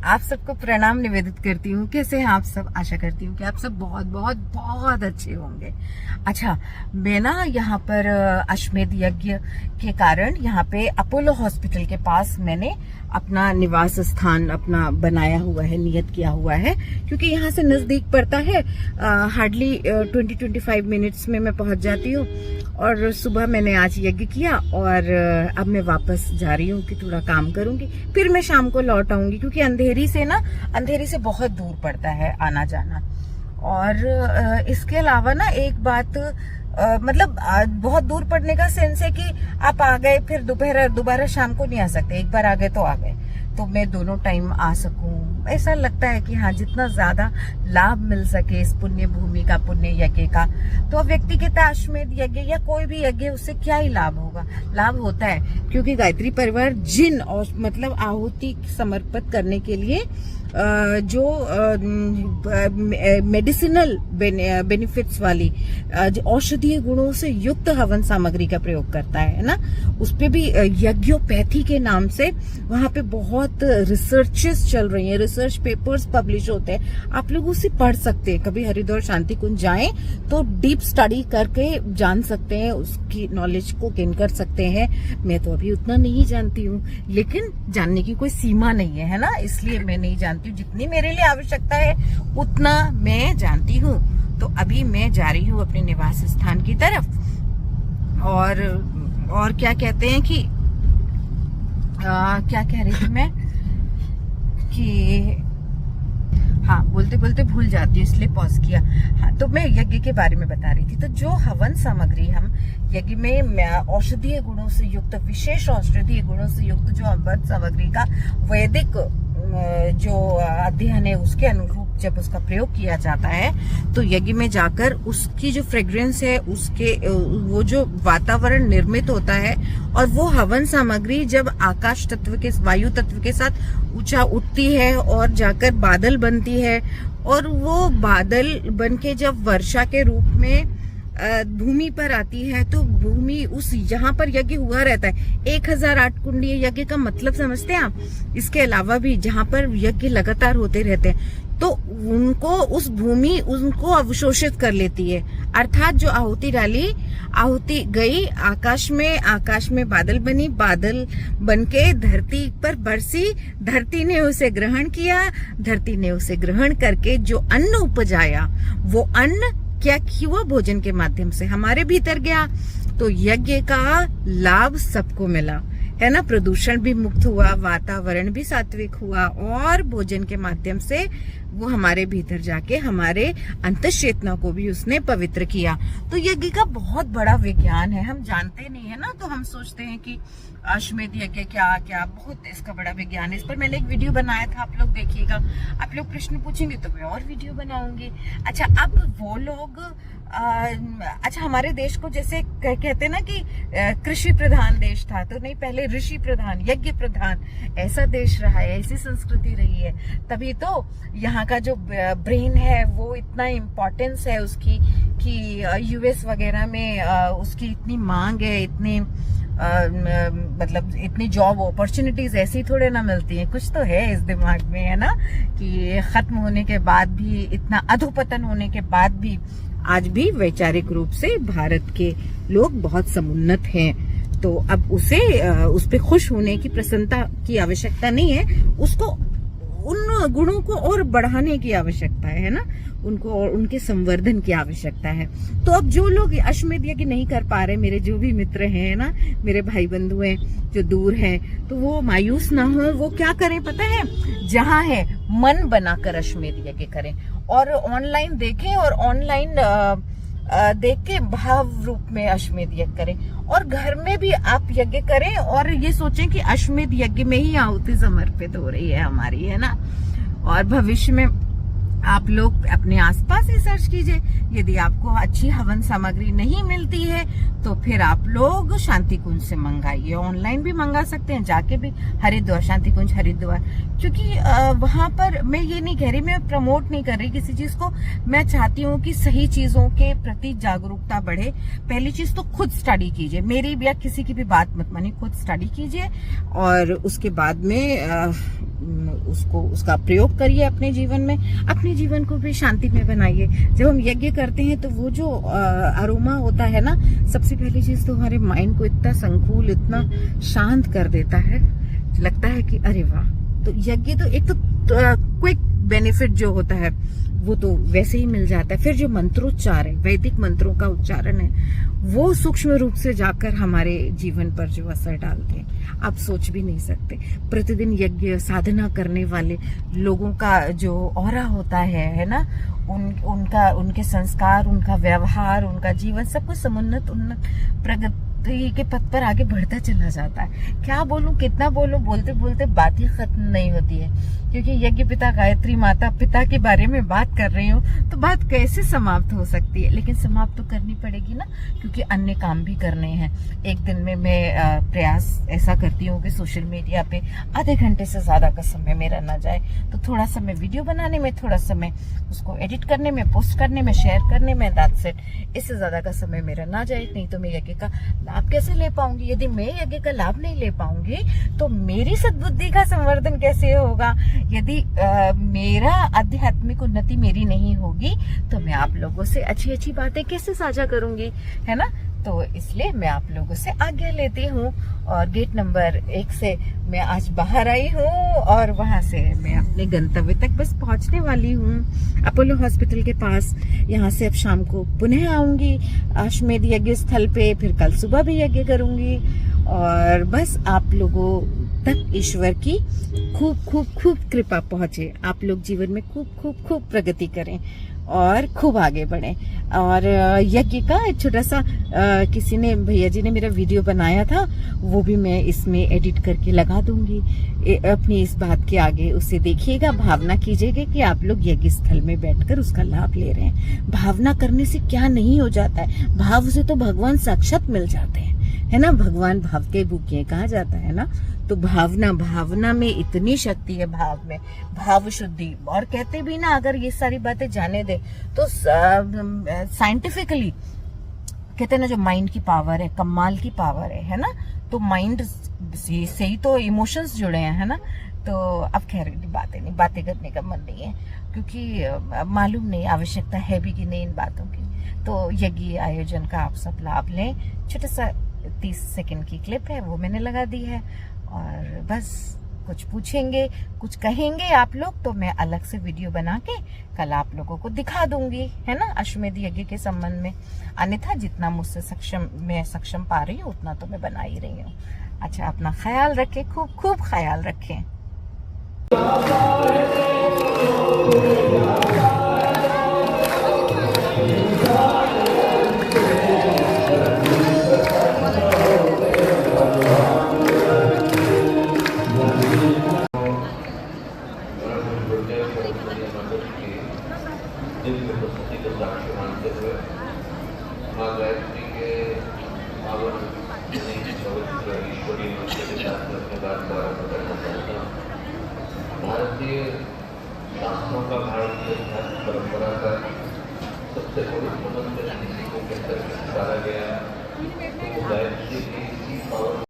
आप सबको प्रणाम निवेदित करती हूँ। कैसे हैं आप सब? आशा करती हूँ कि आप सब बहुत बहुत बहुत अच्छे होंगे। अच्छा, मैं ना यहाँ पर अश्वमेध यज्ञ के कारण यहाँ पे अपोलो हॉस्पिटल के पास मैंने अपना निवास स्थान अपना बनाया हुआ है, नियत किया हुआ है, क्योंकि यहाँ से नजदीक पड़ता है। हार्डली 20-25 मिनट्स में मैं पहुँच जाती हूँ। और सुबह मैंने आज यज्ञ किया और अब मैं वापस जा रही हूँ कि थोड़ा काम करूंगी, फिर मैं शाम को लौट आऊंगी, क्योंकि अंधेरी से बहुत दूर पड़ता है आना जाना। और इसके अलावा ना एक बात, मतलब बहुत दूर पड़ने का सेंस है कि आप आ गए फिर दोबारा शाम को नहीं आ सकते, एक बार आ गए तो आ गए, तो मैं दोनों टाइम आ सकूं। ऐसा लगता है कि हाँ, जितना ज्यादा लाभ मिल सके इस पुण्य भूमि का, पुण्य यज्ञ का, तो व्यक्तिगत अश्वमेध यज्ञ या कोई भी यज्ञ, उससे क्या ही लाभ होगा। लाभ होता है, क्योंकि गायत्री परिवार जिन और मतलब आहुति समर्पित करने के लिए जो मेडिसिनल बेनिफिट्स वाली औषधीय गुणों से युक्त हवन सामग्री का प्रयोग करता है ना, उस पे भी यज्ञोपैथी के नाम से वहां पे बहुत रिसर्चेस चल रही हैं, रिसर्च पेपर्स पब्लिश होते हैं। आप लोग उसे पढ़ सकते हैं, कभी हरिद्वार शांति कुंज जाएं तो डीप स्टडी करके जान सकते हैं, उसकी नॉलेज को गेन कर सकते हैं। मैं तो अभी उतना नहीं जानती हूँ, लेकिन जानने की कोई सीमा नहीं है ना, इसलिए मैं नहीं जानती हूँ। जितनी मेरे लिए आवश्यकता है उतना मैं जानती हूँ। तो अभी मैं जा रही हूँ अपने निवास स्थान की तरफ। और क्या कहते हैं कि क्या कह रही थी मैं कि हाँ, बोलते बोलते भूल जाती हूँ, इसलिए पॉज किया। हाँ, तो मैं यज्ञ के बारे में बता रही थी। तो जो हवन सामग्री हम यज्ञ में औषधीय गुणों से युक्त, विशेष औषधीय गुणों से युक्त जो हवन सामग्री का वैदिक जो अध्ययन है उसके अनुरूप जब उसका प्रयोग किया जाता है, तो यज्ञ में जाकर उसकी जो फ्रेग्रेंस है, उसके वो जो वातावरण निर्मित होता है, और वो हवन सामग्री जब आकाश तत्व के, वायु तत्व के साथ ऊंचा उठती है और जाकर बादल बनती है, और वो बादल बनके जब वर्षा के रूप में भूमि पर आती है, तो भूमि उस जहां पर यज्ञ हुआ रहता है, 1008 कुंडीय यज्ञ का मतलब समझते हैं आप? इसके अलावा भी जहां पर यज्ञ लगातार होते रहते हैं, तो उनको उस भूमि उनको अवशोषित कर लेती है। अर्थात जो आहुति डाली, आहुति गई आकाश में बादल बनी, बादल बनके धरती पर बरसी, धरती ने उसे ग्रहण किया, धरती ने उसे ग्रहण करके जो अन्न उपजाया, वो अन्न क्या हुआ? भोजन के माध्यम से हमारे भीतर गया। तो यज्ञ का लाभ सबको मिला है ना, प्रदूषण भी मुक्त हुआ, वातावरण भी सात्विक हुआ, और भोजन के माध्यम से वो हमारे भीतर जाके हमारे अंतःचेतना को भी उसने पवित्र किया। तो यज्ञ का बहुत बड़ा विज्ञान है, हम जानते नहीं है ना, तो हम सोचते हैं कि अश्वमेध यज्ञ क्या बहुत इसका बड़ा विज्ञान है। इस पर मैंने एक वीडियो बनाया था, आप लोग देखिएगा। आप लोग प्रश्न पूछेंगे तो मैं और वीडियो बनाऊंगी। अच्छा, अब वो लोग अच्छा, हमारे देश को जैसे कहते हैं ना कि कृषि प्रधान देश था, तो नहीं, पहले ऋषि प्रधान, यज्ञ प्रधान, ऐसा देश रहा है, ऐसी संस्कृति रही है। तभी तो यहाँ का जो ब्रेन है वो इतना इम्पोर्टेंस है उसकी, कि यूएस वगैरह में उसकी इतनी मांग है, इतने मतलब इतनी जॉब अपॉर्चुनिटीज ऐसी थोड़े ना मिलती हैं। कुछ तो है इस दिमाग में, है ना, कि खत्म होने के बाद भी, इतना अधोपतन होने के बाद भी आज भी वैचारिक रूप से भारत के लोग बहुत समुन्नत हैं। तो अब उस पे खुश होने की, प्रसन्नता की आवश्यकता नहीं है, उसको उन गुणों को और बढ़ाने की आवश्यकता है ना, उनको और उनके संवर्धन की आवश्यकता है। तो अब जो लोग अश्वमेध यज्ञ नहीं कर पा रहे, मेरे जो भी मित्र हैं ना, मेरे भाई बंधु हैं जो दूर हैं, तो वो मायूस ना हो। वो क्या करें पता है? जहां है मन बनाकर अश्वमेध यज्ञ करें, और ऑनलाइन देखें, और ऑनलाइन देख के भाव रूप में अश्वमेध यज्ञ करें, और घर में भी आप यज्ञ करें, और ये सोचें कि अश्वमेध यज्ञ में ही आहुति समर्पित हो रही है हमारी, है ना। और भविष्य में आप लोग अपने आसपास ही सर्च कीजिए। यदि आपको अच्छी हवन सामग्री नहीं मिलती है तो फिर आप लोग शांति कुंज से मंगाइए, ऑनलाइन भी मंगा सकते हैं, जाके भी हरिद्वार, शांति कुंज हरिद्वार, क्योंकि वहां पर मैं ये नहीं कह रही, मैं प्रमोट नहीं कर रही किसी चीज को। मैं चाहती हूँ कि सही चीजों के प्रति जागरूकता बढ़े। पहली चीज तो खुद स्टडी कीजिए, मेरी या किसी की भी बात मत मानिए, खुद स्टडी कीजिए, और उसके बाद में उसको उसका प्रयोग करिए अपने जीवन में, अपने जीवन को भी शांति में बनाइए। जब हम यज्ञ करते हैं तो वो जो अरोमा होता है ना, सबसे पहली चीज तो हमारे माइंड को इतना संकुल, इतना शांत कर देता है, लगता है कि अरे वाह। तो यज्ञ तो एक तो क्विक बेनिफिट जो होता है वो तो वैसे ही मिल जाता है। फिर जो मंत्रोच्चार है, वैदिक मंत्रों का उच्चारण है, वो सूक्ष्म रूप से जाकर हमारे जीवन पर जो असर डालते हैं आप सोच भी नहीं सकते। प्रतिदिन यज्ञ साधना करने वाले लोगों का जो ऑरा होता है ना, उनके संस्कार, उनका व्यवहार, उनका जीवन सब कुछ समुन्नत, उन्नत, प्रगति के पथ पर आगे बढ़ता चला जाता है। क्या बोलूं, कितना बोलूं, बोलते बोलते बात ही खत्म नहीं होती है। क्योंकि यज्ञ पिता गायत्री माता पिता के बारे में बात कर रही हूँ तो बात कैसे समाप्त हो सकती है, लेकिन समाप्त तो करनी पड़ेगी ना, क्योंकि अन्य काम भी करने हैं। एक दिन में मैं प्रयास ऐसा करती हूँ कि सोशल मीडिया पे आधे घंटे से ज्यादा का समय मेरा ना जाए। तो थोड़ा समय वीडियो बनाने में, थोड़ा समय उसको एडिट करने में, पोस्ट करने में, शेयर करने में, दैट्स इट। इससे ज्यादा का समय मेरा ना जाए, नहीं तो मैं यज्ञ का लाभ कैसे ले पाऊंगी। यदि मैं यज्ञ का लाभ नहीं ले पाऊंगी तो मेरी सद्बुद्धि का संवर्धन कैसे होगा। यदि मेरा आध्यात्मिक उन्नति मेरी नहीं होगी तो मैं आप लोगों से अच्छी अच्छी बातें कैसे साझा करूंगी, है ना। तो इसलिए मैं आप लोगों से आज्ञा लेती हूँ और गेट नंबर 1 से मैं आज बाहर आई हूँ और वहां से मैं अपने गंतव्य तक बस पहुंचने वाली हूँ, अपोलो हॉस्पिटल के पास। यहाँ से अब शाम को पुनः आऊंगी अश्वमेध यज्ञ स्थल पे, फिर कल सुबह भी यज्ञ करूंगी और बस आप लोगों तक ईश्वर की खूब खूब खूब कृपा पहुंचे। आप लोग जीवन में खूब खूब खूब प्रगति करें और खूब आगे बढ़े। और यज्ञ का एक छोटा सा किसी ने, भैया जी ने मेरा वीडियो बनाया था, वो भी मैं इसमें एडिट करके लगा दूंगी अपनी इस बात के आगे। उसे देखिएगा, भावना कीजिएगा कि आप लोग यज्ञ स्थल में बैठकर उसका लाभ ले रहे हैं। भावना करने से क्या नहीं हो जाता है, भाव से तो भगवान साक्षात मिल जाते हैं, है ना। भगवान भाव के भूखे कहा जाता है ना। तो भावना में इतनी शक्ति है, भाव में भाव शुद्धि। और कहते भी ना, अगर ये सारी बातें जाने दे तो साइंटिफिकली कहते हैं ना, जो माइंड की पावर है, कमाल की पावर है ना। तो माइंड से ही तो इमोशंस जुड़े हैं, है ना। तो अब खैर बातें करने का मन नहीं है, क्योंकि मालूम नहीं आवश्यकता है भी कि नहीं इन बातों की। तो यज्ञ आयोजन का आप सब लाभ लें। छोटा सा 30 सेकंड की क्लिप है, वो मैंने लगा दी है। और बस कुछ पूछेंगे, कुछ कहेंगे आप लोग तो मैं अलग से वीडियो बना के कल आप लोगों को दिखा दूंगी, है ना, अश्वमेध यज्ञ के संबंध में। अन्यथा जितना मुझसे सक्षम पा रही हूँ उतना तो मैं बना ही रही हूँ। अच्छा, अपना ख्याल रखें, खूब खूब ख्याल रखें। साक्ष्य मानते हुए माँ गायत्री के पावन पवित्र ईश्वरीय मंत्र के साथ अपने बात करना चाहता हूँ। भारतीय शास्त्रों का, भारतीय अध्यात्म परंपरा का सबसे पवित्र मंत्र किसी को कहकर पुकारा गया तो वो गायत्री की इसी पावन